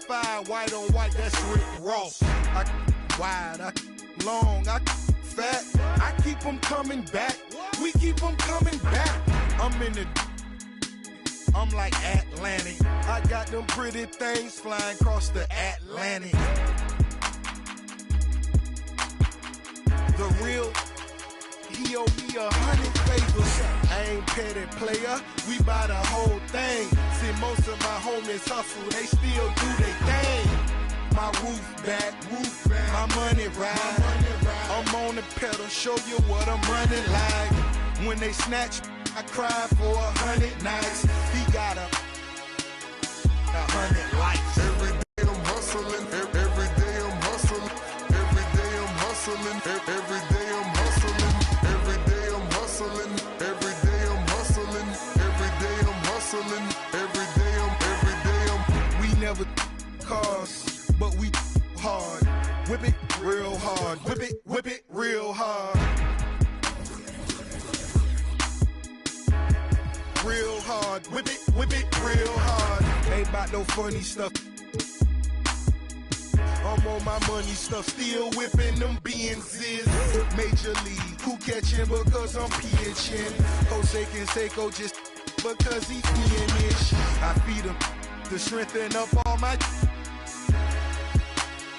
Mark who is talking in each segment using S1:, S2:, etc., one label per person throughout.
S1: 5, white on white, that's Rick Ross. I wide, I long, I fat. I keep them coming back. We keep them coming back. I'm like Atlantic. I got them pretty things flying across the Atlantic. The real, he owe me 100 favors. I ain't petty player, we buy the whole thing. See, most of my homies hustle, they still do their thing. My roof back, my money ride. I'm on the pedal, show you what I'm running like. When they snatch, I cry for 100 nights. He got 100 lights.
S2: Every day I'm hustling, every day I'm hustling, every day I'm hustling, every day I'm hustling, every day I'm hustling, every day I'm hustling, every day I'm hustling, every day I'm.
S1: We never cars, but we hard. Whip it real hard. Whip it real hard. Real hard. Whip it real hard. Ain't about no funny stuff. I'm on my money stuff, still whipping them Benzes. Major league, who catching because I'm pitching. Jose Canseco just because he finish. I feed him to strengthen up all my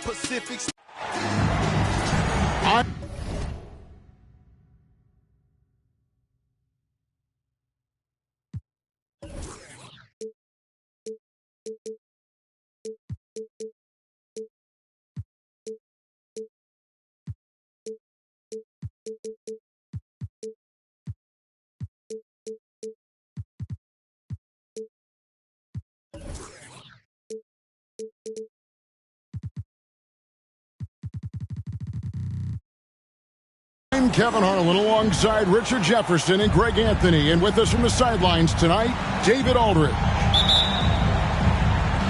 S1: Pacifics.
S3: I'm Kevin Harlan alongside Richard Jefferson and Greg Anthony. And with us from the sidelines tonight, David Aldridge.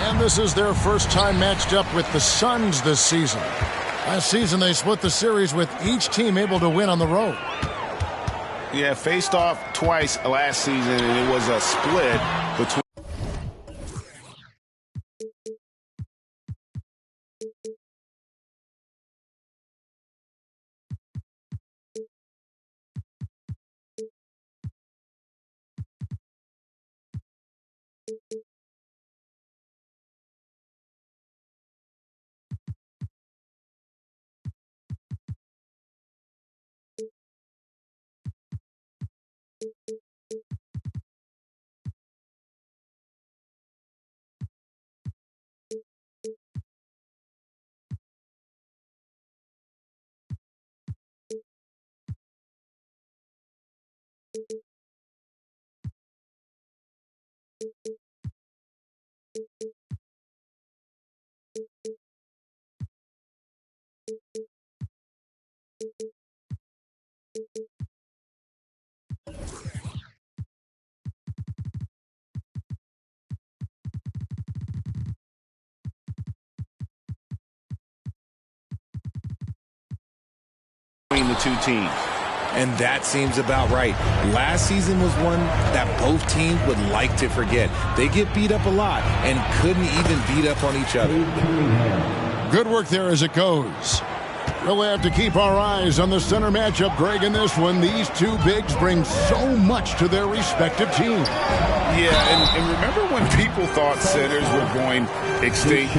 S3: And this is their first time matched up with the Suns this season. Last season, they split the series with each team able to win on the road.
S4: Yeah, faced off twice last season, and it was a split between. Between the two teams.
S5: And that seems about right. Last season was one that both teams would like to forget. They get beat up a lot and couldn't even beat up on each other.
S3: Good work there as it goes. We'll have to keep our eyes on the center matchup, Greg, in this one. These two bigs bring so much to their respective teams.
S4: Yeah, and remember when people thought centers were going extinct?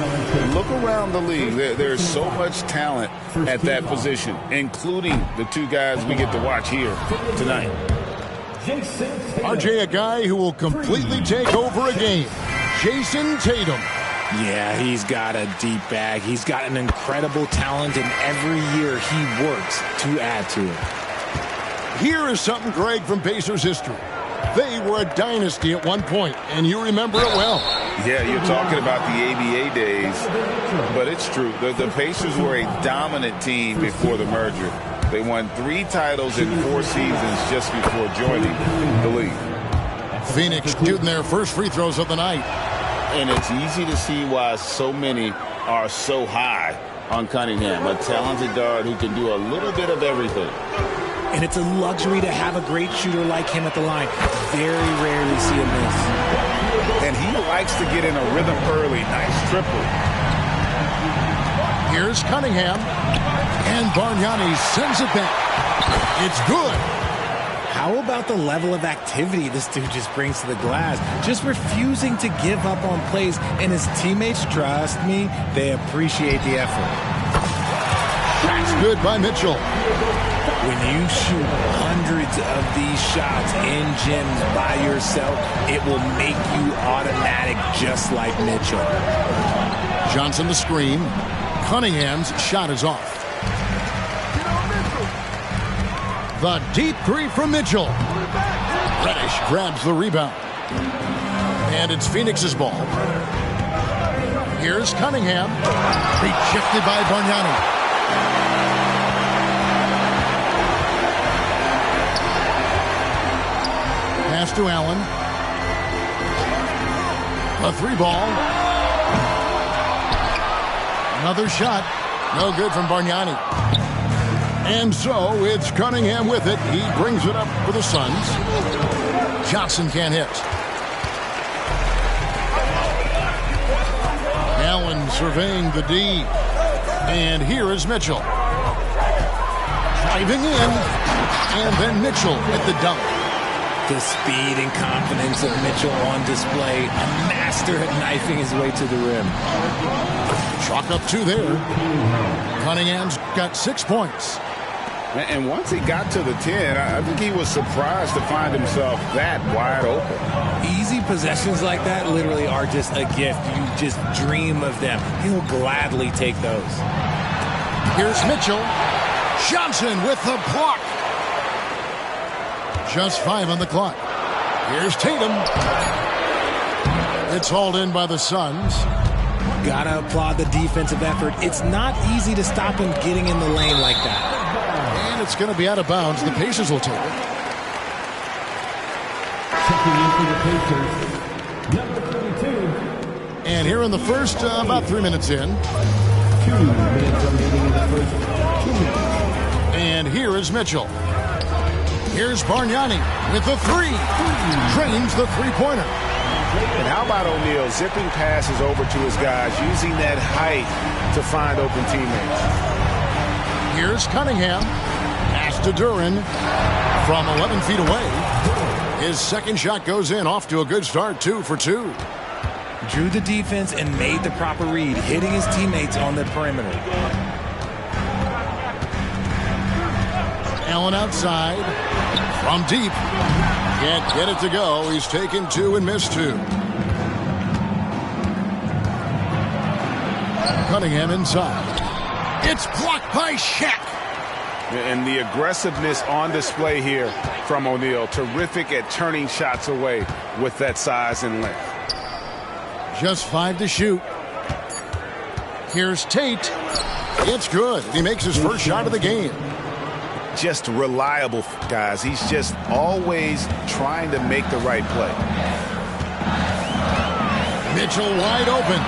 S4: Look around the league. There's so much talent at that position, including the two guys we get to watch here tonight.
S3: RJ, a guy who will completely take over a game. Jason Tatum.
S5: Yeah, he's got a deep bag. He's got an incredible talent, and every year he works to add to it.
S3: Here is something, Greg, from Pacers history. They were a dynasty at one point, and you remember it well.
S4: Yeah, you're talking about the ABA days, but it's true. The Pacers were a dominant team before the merger. They won 3 titles in 4 seasons just before joining the league.
S3: Phoenix shooting their first free throws of the night.
S4: And it's easy to see why so many are so high on Cunningham, a talented guard who can do a little bit of everything.
S5: And it's a luxury to have a great shooter like him at the line. Very rarely see a miss.
S4: And he likes to get in a rhythm early. Nice triple.
S3: Here's Cunningham. And Bargnani sends it back. It's good.
S5: How about the level of activity this dude just brings to the glass? Just refusing to give up on plays, and his teammates, trust me, they appreciate the effort.
S3: That's good by Mitchell.
S5: When you shoot hundreds of these shots in gyms by yourself, it will make you automatic just like Mitchell.
S3: Johnson the screen. Cunningham's shot is off. The deep three from Mitchell. Reddish grabs the rebound. And it's Phoenix's ball. Here's Cunningham. Rejected by Bargnani. Pass to Allen. A three ball. Another shot. No good from Bargnani. And so it's Cunningham with it. He brings it up for the Suns. Johnson can't hit. Allen surveying the D. And here is Mitchell. Driving in. And then Mitchell at the dunk.
S5: The speed and confidence of Mitchell on display. A master at knifing his way to the rim.
S3: Chalk up two there. Cunningham's got 6 points.
S4: And once he got to the 10, I think he was surprised to find himself that wide open.
S5: Easy possessions like that literally are just a gift. You just dream of them. He'll gladly take those.
S3: Here's Mitchell. Johnson with the block. Just 5 on the clock. Here's Tatum. It's hauled in by the Suns.
S5: Gotta applaud the defensive effort. It's not easy to stop him getting in the lane like that.
S3: And it's going to be out of bounds. The Pacers will take it.
S6: Checking in for the Pacers, number 32.
S3: And here in the first, about 3 minutes in.
S6: 2 minutes remaining in the first 2 minutes.
S3: And here is Mitchell. Here's Bargnani with the three. Drains the three-pointer.
S4: And how about O'Neal zipping passes over to his guys, using that height to find open teammates.
S3: Here's Cunningham. Pass to Duren from 11 feet away. His second shot goes in, off to a good start, 2 for 2.
S5: Drew the defense and made the proper read, hitting his teammates on the perimeter.
S3: Allen outside. From deep. Can't get it to go. He's taken 2 and missed 2. Cunningham inside. It's blocked by Shaq.
S4: And the aggressiveness on display here from O'Neal. Terrific at turning shots away with that size and length.
S3: Just 5 to shoot. Here's Tate. It's good. He makes his first shot of the game.
S4: Just reliable, guys. He's just always trying to make the right play.
S3: Mitchell wide open.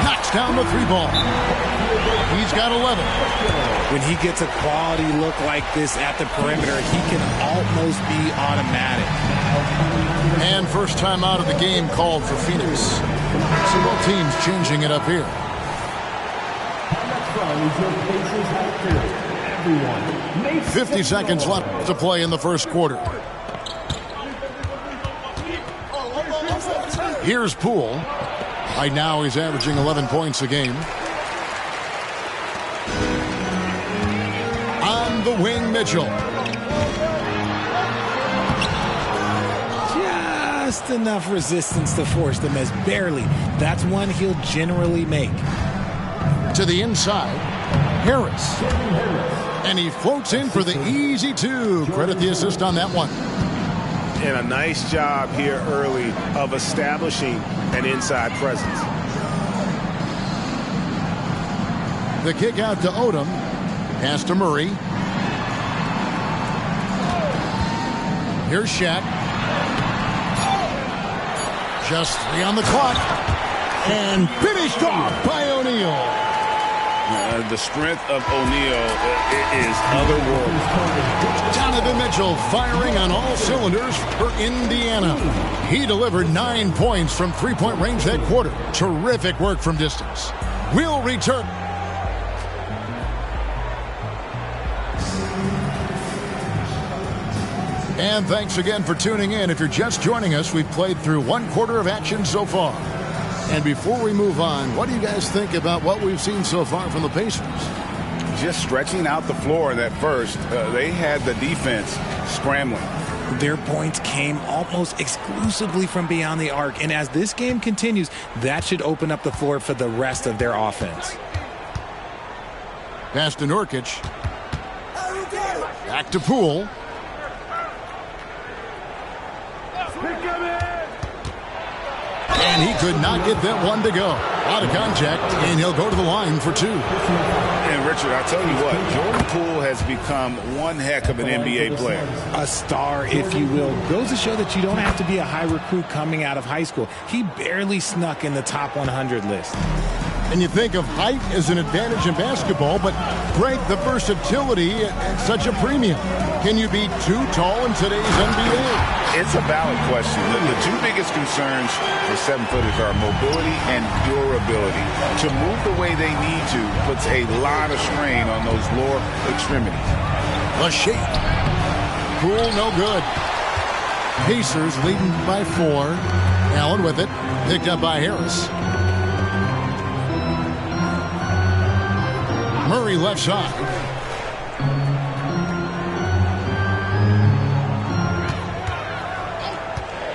S3: Knocks down the 3-ball. He's got 11.
S5: When he gets a quality look like this at the perimeter, he can almost be automatic.
S3: And first time out of the game called for Phoenix. So both teams changing it up here.
S6: Pacers have cleared. Everyone,
S3: 50 seconds left to play in the first quarter. Here's Poole. Right now he's averaging 11 points a game. On the wing, Mitchell.
S5: Just enough resistance to force the miss. Barely. That's one he'll generally make.
S3: To the inside. Harris. And he floats in for the easy 2. Credit the assist on that one.
S4: And a nice job here early of establishing an inside presence.
S3: The kick out to Odom. Pass to Murray. Here's Shaq. Just 3 on the clock. And finished off by O'Neal.
S4: The strength of O'Neal is otherworldly.
S3: Donovan Mitchell firing on all cylinders for Indiana. He delivered 9 points from 3-point range that quarter. Terrific work from distance. We'll return. And thanks again for tuning in. If you're just joining us, we've played through one quarter of action so far. And before we move on, what do you guys think about what we've seen so far from the Pacers?
S4: Just stretching out the floor in that first. They had the defense scrambling.
S5: Their points came almost exclusively from beyond the arc. And as this game continues, that should open up the floor for the rest of their offense.
S3: Pass to Nurkic. Back to Poole. And he could not get that one to go. Out of contact, and he'll go to the line for two.
S4: And, Richard, I'll tell you what, Jordan Poole has become one heck of an NBA player.
S5: A star, if you will. Goes to show that you don't have to be a high recruit coming out of high school. He barely snuck in the top 100 list.
S3: And you think of height as an advantage in basketball, but, Greg, the versatility at such a premium. Can you be too tall in today's NBA?
S4: It's a valid question. The two biggest concerns for 7-footers are mobility and durability. To move the way they need to puts a lot of strain on those lower extremities.
S3: The shake. Poole, no good. Pacers leading by 4. Allen with it. Picked up by Harris. Murray left side.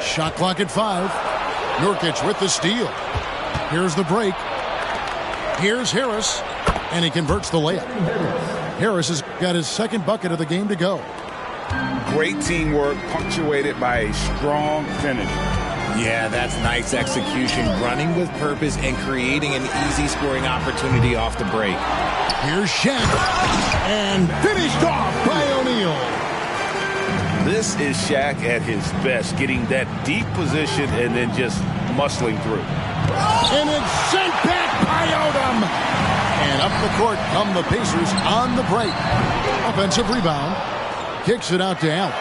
S3: Shot clock at 5. Nurkic with the steal. Here's the break. Here's Harris. And he converts the layup. Harris has got his second bucket of the game to go.
S4: Great teamwork punctuated by a strong finish.
S5: Yeah, that's nice execution. Running with purpose and creating an easy scoring opportunity off the break.
S3: Here's Shaq. And finished off by O'Neal.
S4: This is Shaq at his best, getting that deep position and then just muscling through.
S3: And it's sent back by Odom. And up the court come the Pacers on the break. Offensive rebound. Kicks it out to Allen.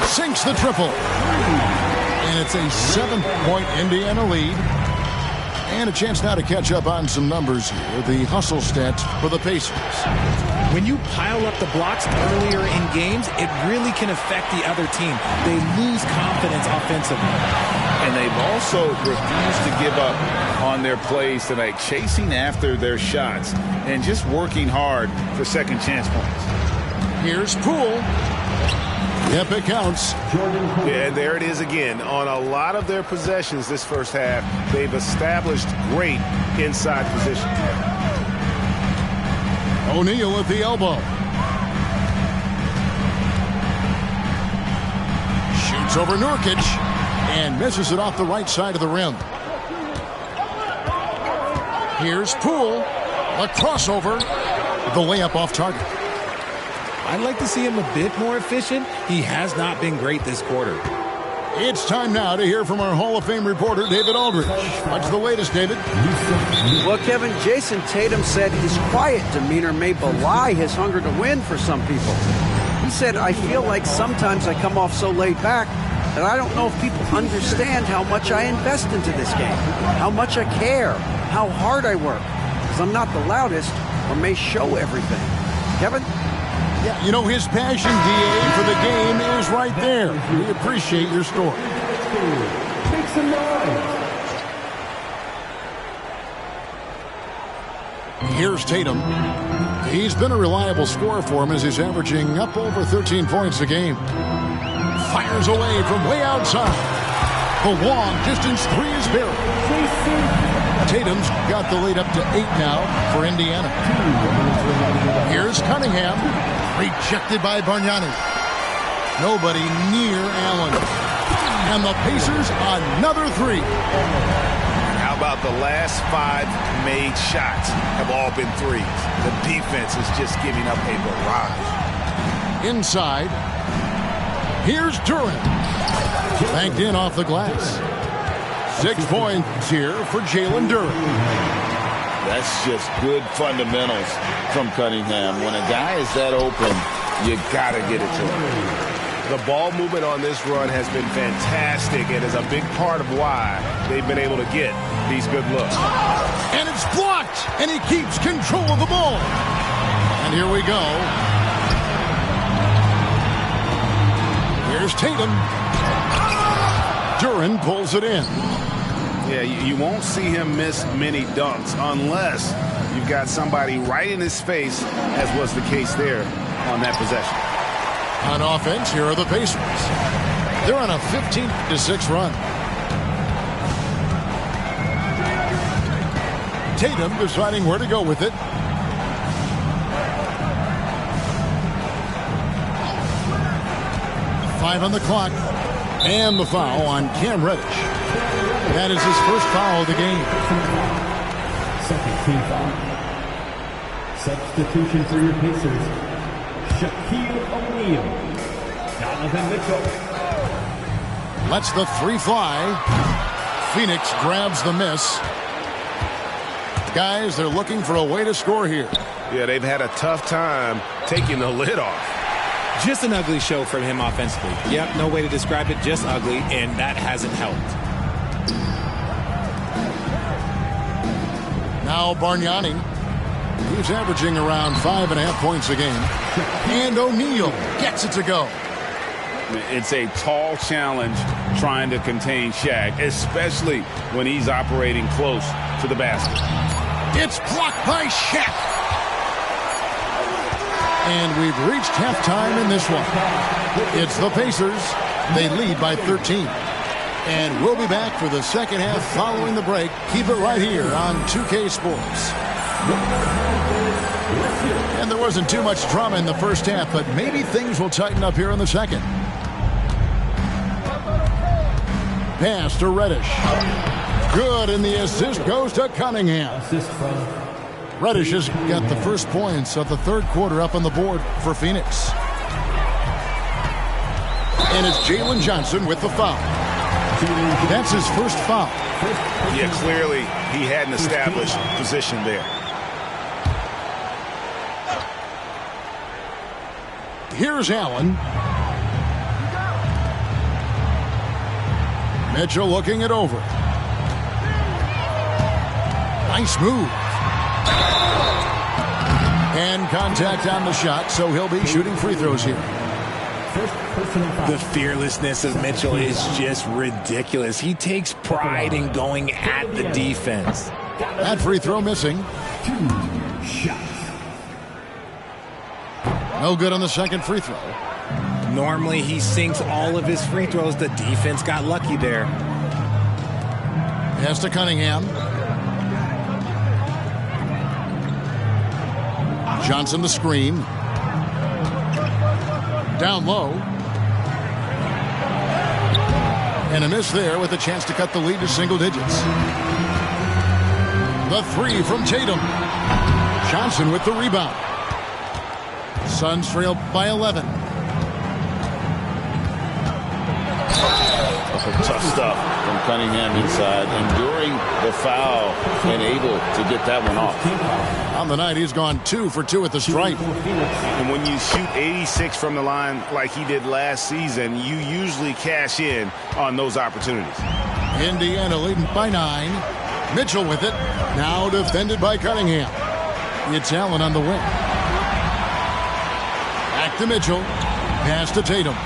S3: Sinks the triple. And it's a 7-point Indiana lead. And a chance now to catch up on some numbers here. The hustle stats for the Pacers.
S5: When you pile up the blocks earlier in games, it really can affect the other team. They lose confidence offensively.
S4: And they've also refused to give up on their plays tonight, chasing after their shots and just working hard for second chance points.
S3: Here's Poole. Yep, it counts.
S1: Yeah, there it is again. On a lot of their possessions this first half, they've established great inside position.
S3: O'Neal at the elbow. Shoots over Nurkic and misses it off the right side of the rim. Here's Poole. A crossover. The layup off target.
S5: I'd like to see him a bit more efficient. He has not been great this quarter.
S3: It's time now to hear from our Hall of Fame reporter, David Aldridge. What's the latest, David?
S7: Well, Kevin, Jason Tatum said his quiet demeanor may belie his hunger to win for some people. He said, I feel like sometimes I come off so laid back that I don't know if people understand how much I invest into this game, how much I care, how hard I work, because I'm not the loudest or may show everything. Kevin?
S3: Yeah, you know, his passion, DA, for the game is right there. We appreciate your story.
S6: Take some noise.
S3: Here's Tatum. He's been a reliable scorer for him as he's averaging up over 13 points a game. Fires away from way outside. The long distance three is buried. Tatum's got the lead up to 8 now for Indiana. Here's Cunningham. Rejected by Bargnani. Nobody near Allen. And the Pacers another 3.
S1: How about the last 5 made shots have all been threes? The defense is just giving up a barrage.
S3: Inside. Here's Durant. Banked in off the glass. 6 points here for Jalen Durant.
S4: That's just good fundamentals from Cunningham. When a guy is that open, you got to get it to him.
S1: The ball movement on this run has been fantastic and is a big part of why they've been able to get these good looks.
S3: And it's blocked, and he keeps control of the ball. And here we go. Here's Tatum. Duren pulls it in.
S4: Yeah, you won't see him miss many dunks unless you've got somebody right in his face, as was the case there on that possession.
S3: On offense, here are the Pacers. They're on a 15-6 run. Tatum deciding where to go with it. Five on the clock. And the foul on Cam Reddish. That is his first foul of the game.
S6: Second team foul. Substitution for your Pacers. Shaquille O'Neal. Donovan Mitchell.
S3: Lets the three fly. Phoenix grabs the miss. Guys, they're looking for a way to score here.
S4: Yeah, they've had a tough time taking the lid off.
S5: Just an ugly show from him offensively. Yep, no way to describe it, just ugly, and that hasn't helped.
S3: Now Bargnani. He's averaging around 5.5 points a game. And O'Neal gets it to go.
S4: It's a tall challenge trying to contain Shaq, especially when he's operating close to the basket.
S3: It's blocked by Shaq. And we've reached halftime in this one. It's the Pacers. They lead by 13. And we'll be back for the second half following the break. Keep it right here on 2K Sports. And there wasn't too much drama in the first half, but maybe things will tighten up here in the second. Pass to Reddish. Good, and the assist goes to Cunningham.
S6: Assist from
S3: Reddish has got the first points of the third quarter up on the board for Phoenix. And it's Jalen Johnson with the foul. That's his first foul.
S4: Yeah, clearly he had an established position there.
S3: Here's Allen. Mitchell looking it over. Nice move. And contact on the shot, so he'll be shooting free throws here.
S5: The fearlessness of Mitchell is just ridiculous. He takes pride in going at the defense.
S3: That free throw missing.
S6: 2 shots.
S3: No good on the second free throw.
S5: Normally he sinks all of his free throws. The defense got lucky there.
S3: Pass to Cunningham. Johnson the screen. Down low. And a miss there with a chance to cut the lead to single digits. The three from Tatum. Johnson with the rebound. Suns trail by 11.
S4: Tough stuff from Cunningham inside, enduring the foul and able to get that one off.
S3: On the night, he's gone 2 for 2 at the stripe.
S4: And when you shoot 86 from the line like he did last season, you usually cash in on those opportunities.
S3: Indiana leading by 9. Mitchell with it. Now defended by Cunningham. It's Allen on the wing. Back to Mitchell. Pass to Tatum.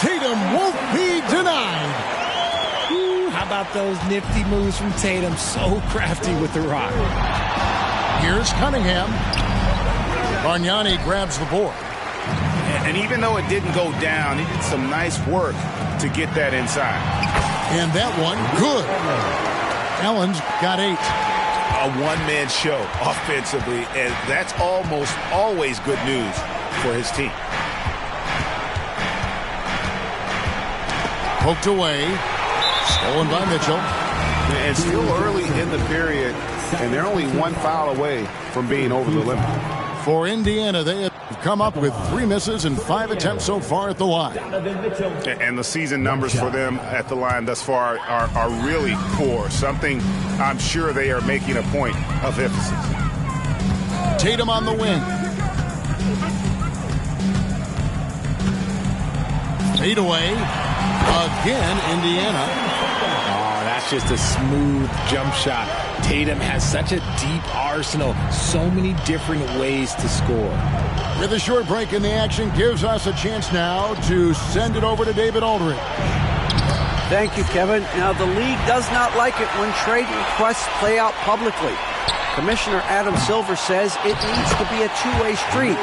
S3: Tatum won't be denied.
S5: Ooh, how about those nifty moves from Tatum? So crafty with the rock.
S3: Here's Cunningham. Bargnani grabs the board.
S4: And even though it didn't go down, he did some nice work to get that inside.
S3: And that one, good. Allen's got 8.
S4: A one-man show offensively, and that's almost always good news for his team.
S3: Poked away. Stolen by Mitchell.
S4: And still early in the period, and they're only 1 foul away from being over the limit.
S3: For Indiana, they have come up with 3 misses and 5 attempts so far at the line.
S4: And the season numbers for them at the line thus far are really poor. Something I'm sure they are making a point of emphasis.
S3: Tatum on the wing. Fade away. Again, Indiana.
S5: Oh, that's It's just a smooth jump shot. Tatum has such a deep arsenal, so many different ways to score.
S3: With a short break in the action, gives us a chance now to send it over to David Aldridge.
S7: Thank you, Kevin. Now, the league does not like it when trade requests play out publicly. Commissioner Adam Silver says it needs to be a two-way street.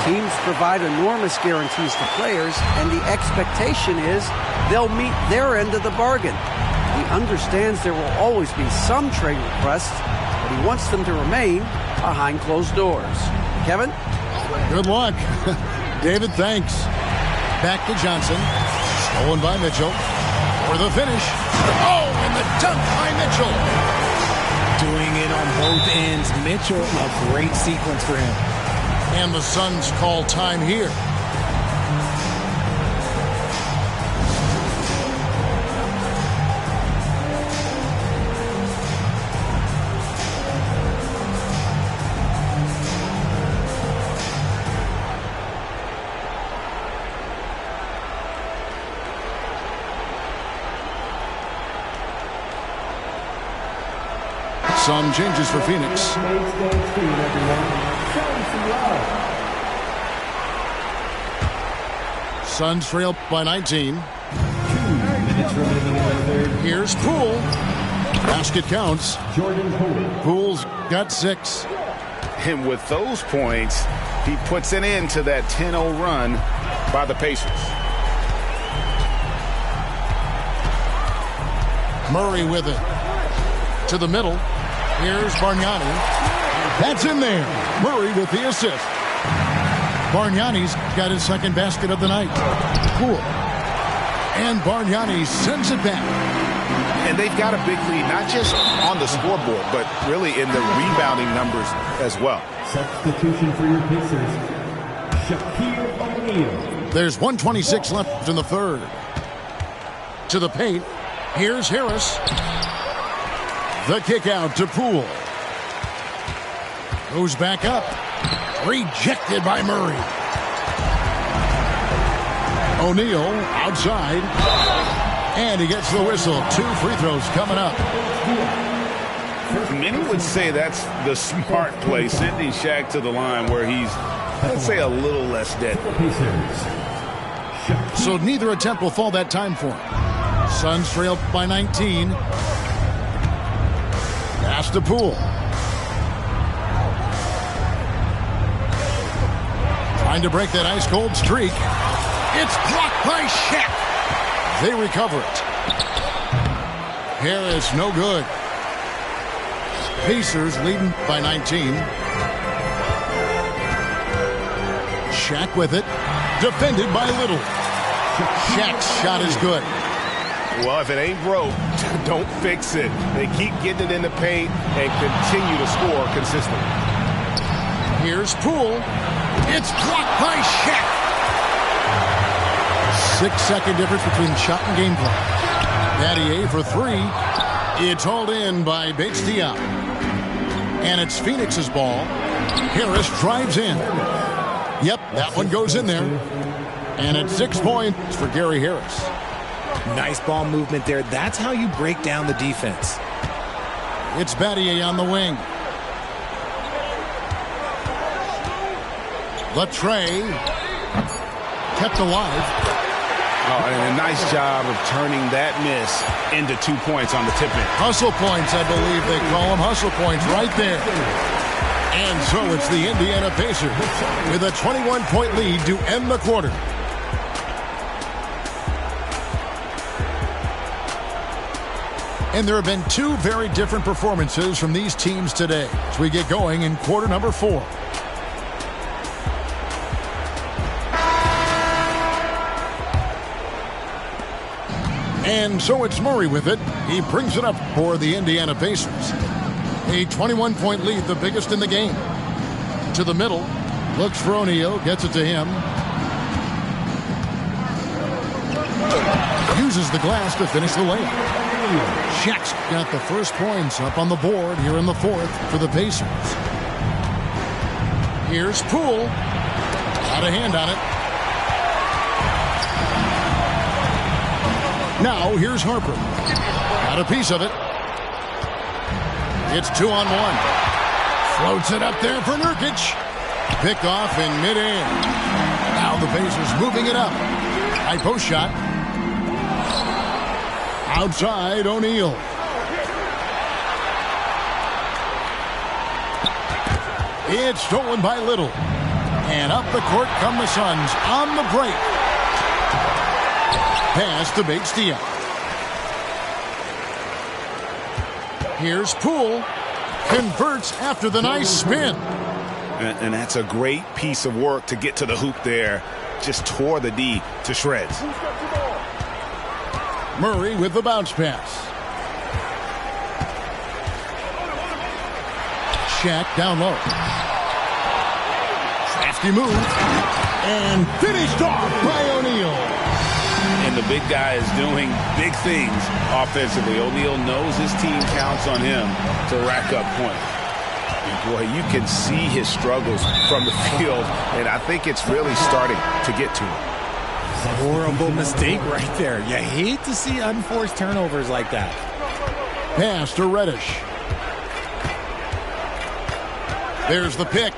S7: Teams provide enormous guarantees to players, and the expectation is they'll meet their end of the bargain. He understands there will always be some trade requests, but he wants them to remain behind closed doors. Kevin?
S3: Good luck. David, thanks. Back to Johnson. Stolen by Mitchell. For the finish. Oh, and the dunk by Mitchell.
S5: Doing it on both ends. Mitchell, a great sequence for him.
S3: And the Suns call time here. Sun changes for Phoenix. Suns trail by 19. 2
S6: minutes remaining in the third.
S3: Here's Poole. Basket counts.
S6: Jordan Poole.
S3: Poole's got 6.
S4: And with those points, he puts an end to that 10-0 run by the Pacers.
S3: Murray with it. To the middle. Here's Bargnani. That's in there. Murray with the assist. Bargnani's got his second basket of the night. Cool. And Bargnani sends it back.
S4: And they've got a big lead, not just on the scoreboard, but really in the rebounding numbers as well.
S6: Substitution for your Pacers, Shaquille O'Neal.
S3: There's 1:26 left in the third. To the paint. Here's Harris. The kick out to Poole. Goes back up. Rejected by Murray. O'Neal outside. And he gets the whistle. 2 free throws coming up.
S4: Many would say that's the smart play, sending Shaq to the line where he's, let's say, a little less dead.
S3: So neither attempt will fall that time for him. Suns trail by 19. Pass to Poole. Trying to break that ice-cold streak. It's blocked by Shaq. They recover it. Harris, no good. Pacers leading by 19. Shaq with it. Defended by Little. Shaq's shot is good.
S4: Well, if it ain't broke, don't fix it. They keep getting it in the paint and continue to score consistently.
S3: Here's Poole. It's blocked by Shaq. 6-second difference between shot and game clock. Battier for 3. It's hauled in by Bates-Diop. And it's Phoenix's ball. Harris drives in. Yep, that one goes in there. And it's 6 points for Gary Harris.
S5: Nice ball movement there. That's how you break down the defense.
S3: It's Battier on the wing. Latrey kept alive.
S4: Oh, and a nice job of turning that miss into 2 points on the tip-in.
S3: Hustle points, I believe they call them. Hustle points right there. And so it's the Indiana Pacers with a 21-point lead to end the quarter. And there have been 2 very different performances from these teams today as we get going in quarter number 4. And so it's Murray with it. He brings it up for the Indiana Pacers. A 21-point lead, the biggest in the game. To the middle. Looks for O'Neal. Gets it to him. Uses the glass to finish the layup. Shaq's got the first points up on the board here in the fourth for the Pacers. Here's Poole. Got a hand on it. Now here's Harper. Got a piece of it. It's 2-on-1. Floats it up there for Nurkic. Picked off in midair. Now the Pacers moving it up. High post shot. Outside O'Neal. It's stolen by Little. And up the court come the Suns on the break. Pass to Bates-Diop. Here's Poole. Converts after the nice spin.
S4: And that's a great piece of work to get to the hoop there. Just tore the D to shreds.
S3: Murray with the bounce pass. Shaq down low. Crafty move. And finished off by O'Neal.
S4: And the big guy is doing big things offensively. O'Neal knows his team counts on him to rack up points. And boy, you can see his struggles from the field, and I think it's really starting to get to him.
S5: Horrible mistake right there. You hate to see unforced turnovers like that.
S3: Pass to Reddish. There's the pick.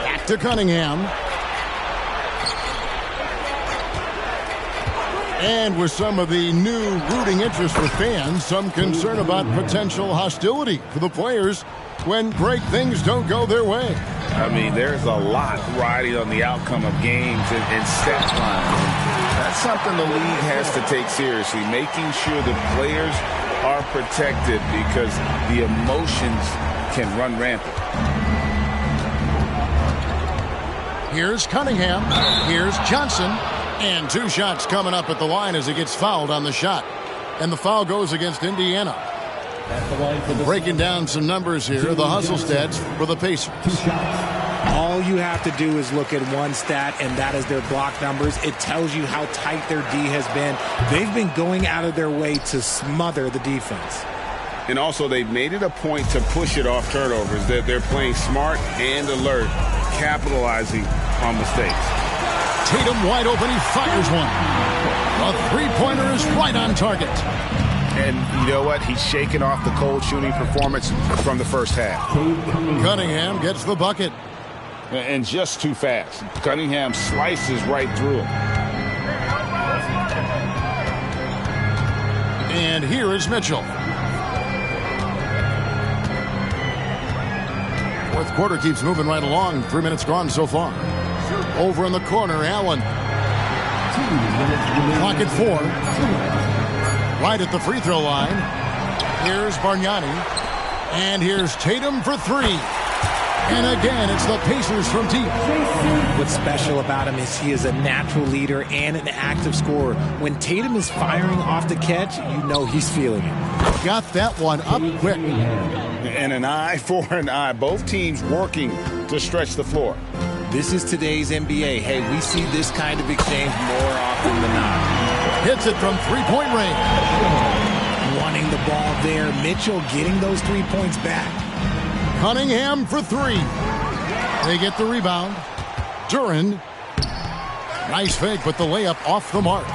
S3: Back to Cunningham. And with some of the new rooting interest for fans, some concern about potential hostility for the players when great things don't go their way.
S4: I mean, there's a lot riding on the outcome of games and stat lines. That's something the league has to take seriously, making sure the players are protected because the emotions can run rampant.
S3: Here's Cunningham. Here's Johnson. And 2 shots coming up at the line as he gets fouled on the shot. And the foul goes against Indiana. Breaking down some numbers here, the hustle stats for the Pacers.
S5: All you have to do is look at one stat, and that is their block numbers. It tells you how tight their D has been. They've been going out of their way to smother the defense.
S4: And also, they've made it a point to push it off turnovers. They're playing smart and alert, capitalizing on mistakes.
S3: Tatum wide open, he fires one. A three-pointer is right on target.
S4: And you know what? He's shaking off the cold shooting performance from the first half.
S3: Cunningham gets the bucket.
S4: And just too fast. Cunningham slices right through him.
S3: And here is Mitchell. Fourth quarter keeps moving right along. 3 minutes gone so far. Over in the corner, Allen. Clock at 4. Right at the free throw line. Here's Bargnani. And here's Tatum for 3. And again, it's the Pacers from deep.
S5: What's special about him is he is a natural leader and an active scorer. When Tatum is firing off the catch, you know he's feeling it.
S3: Got that one up quick.
S4: And an eye for an eye. Both teams working to stretch the floor.
S5: This is today's NBA. Hey, we see this kind of exchange more often than not.
S3: Hits it from three-point range.
S5: Wanting the ball there. Mitchell getting those 3 points back.
S3: Cunningham for 3. They get the rebound. Duren. Nice fake, but the layup off the mark.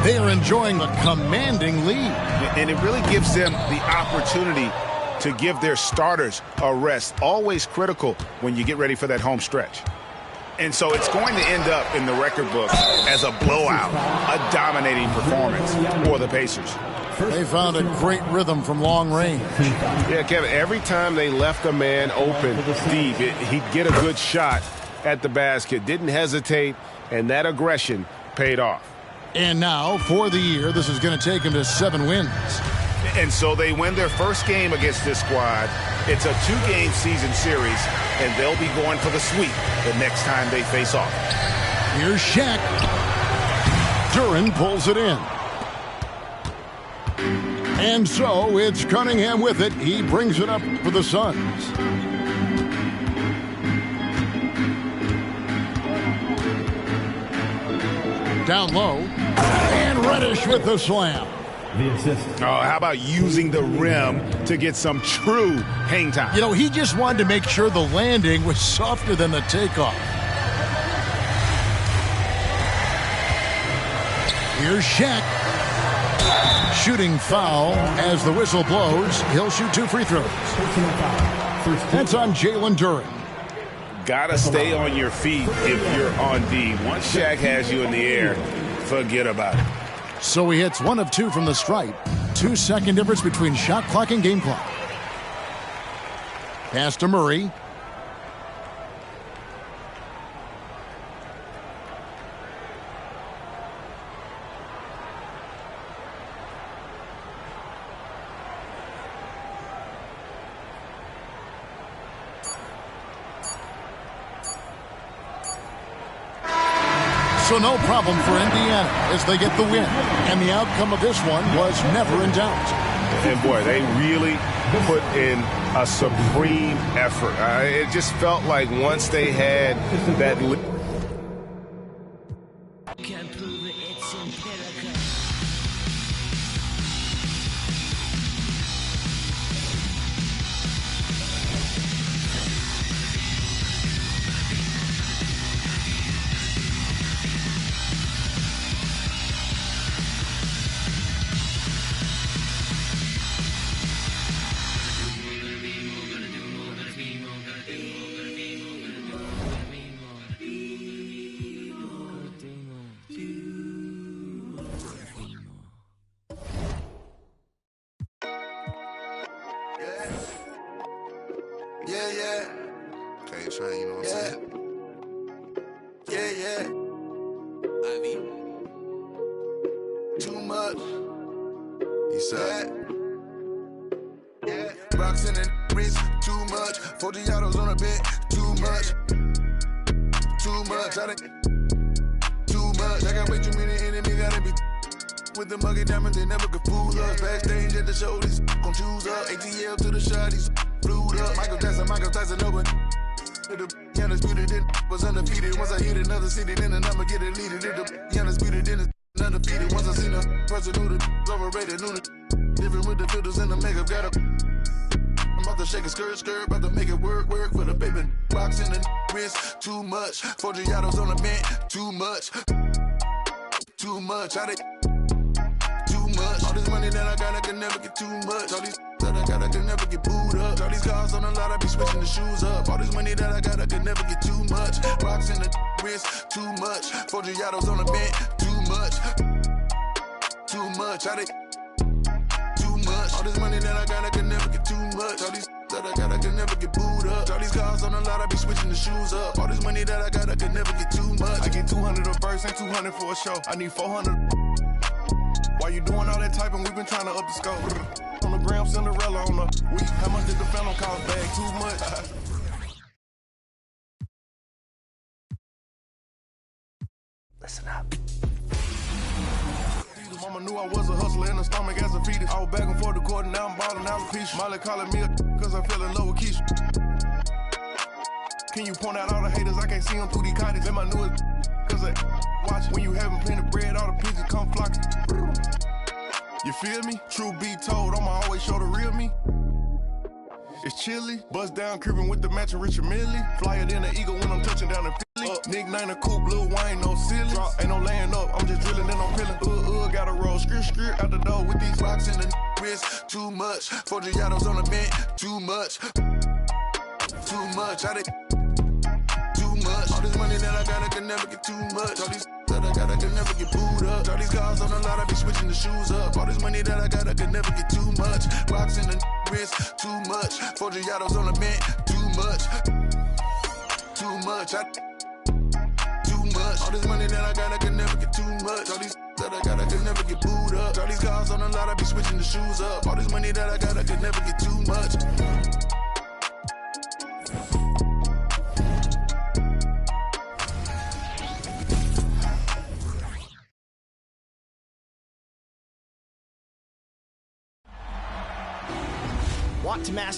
S3: They are enjoying a commanding lead.
S4: And it really gives them the opportunity to give their starters a rest. Always critical when you get ready for that home stretch. And so it's going to end up in the record books as a blowout, a dominating performance for the Pacers.
S3: They found a great rhythm from long range.
S1: Yeah, Kevin, every time they left a man open deep, he'd get a good shot at the basket. Didn't hesitate, and that aggression paid off.
S3: And now, for the year, this is going to take them to 7 wins.
S4: And so they win their first game against this squad. It's a 2-game season series, and they'll be going for the sweep the next time they face off.
S3: Here's Shaq. Duren pulls it in. And so it's Cunningham with it. He brings it up for the Suns. Down low. And Reddish with the slam.
S4: Oh, how about using the rim to get some true hang time?
S3: You know, he just wanted to make sure the landing was softer than the takeoff. Here's Shaq. Shooting foul as the whistle blows. He'll shoot 2 free throws. That's on Jalen Duren.
S4: Gotta stay on your feet if you're on D. Once Shaq has you in the air, forget about it.
S3: So he hits 1 of 2 from the stripe. 2-second difference between shot clock and game clock. Pass to Murray. So no problem for Indiana as they get the win. And the outcome of this one was never in doubt.
S4: And boy, they really put in a supreme effort. It just felt like once they had that...
S2: Yeah. K-Train, you know what I'm saying? Yeah. Too much. He said. Yeah. Rocks in the wrist, too much. 40 autos on a bed, too much. Too much. Too much. I got way too many enemies, gotta be with the muggy diamonds, they never could fool us. Backstage at the show, these gon' choose up. ATL to the shot, these flew up. Michael Tyson, open. The undisputed, then was undefeated. Once I hit another city, then I'ma get it leaded. The undisputed, then it's undefeated. Once I seen a person who the overrated, knew the different with the filters and the makeup. Got a I'm about to shake a skirt, about to make it work for the baby. Box in the wrist, too much. 40 autos on the bench, too much. Too much. All this money that I got, I can never get too much. All these that I got, I can never get booed up. All these cars on the lot, I be switching the shoes up. All this money that I got, I can never get too much. Rocks in the wrist, too much. 40 autos on the bench, too much. Too much. Too much. All this money that I got, I can never get too much. All these that I got, I can never get booed up. All these cars on the lot, I be switching the shoes up. All this money that I got, I can never get too much. I get 200 a verse and 200 for a show. I need 400. Why you doing all that typing? We've been trying to up the scope. On the gram, Cinderella on the week. How much did the phantom cost? Bag too much. Listen up. Mama knew I was a hustler in the stomach as a fetus. I was back and forth the court and now I'm balling out of peace. Molly calling me cause I fell in love with Keisha. Can you point out all the haters? I can't see them through these cottage. In my newest cause I watch when you having plenty of bread, all the pigeons come flocking. You feel me? True be told, I'ma always show the real me. It's chilly, bust down creeping with the matching Richard Millie. Flyer than an eagle when I'm touching down in Philly. Nickname a coupe, Lil Wayne, no silly. Drop, ain't no laying up, I'm just drilling and I'm peeling. Gotta roll, skirt out the door with these rocks in the wrist. Too much, 40 autos on the bench, too much. Too much, too much. All this money that I got, I can never get too much. All these that I got, I can never get booed up. All these cars on the lot, I be switching the shoes up. All this money that I got, I can never get too much. Rocks in the wrist, too much. 40 autos on the bench, too much. Too much, too much. All this money that I got, I can never get too much. All these that I got, I can never get booed up. All these cars on the lot, I be switching the shoes up. All this money that I got, I can never get too much.
S8: Want to master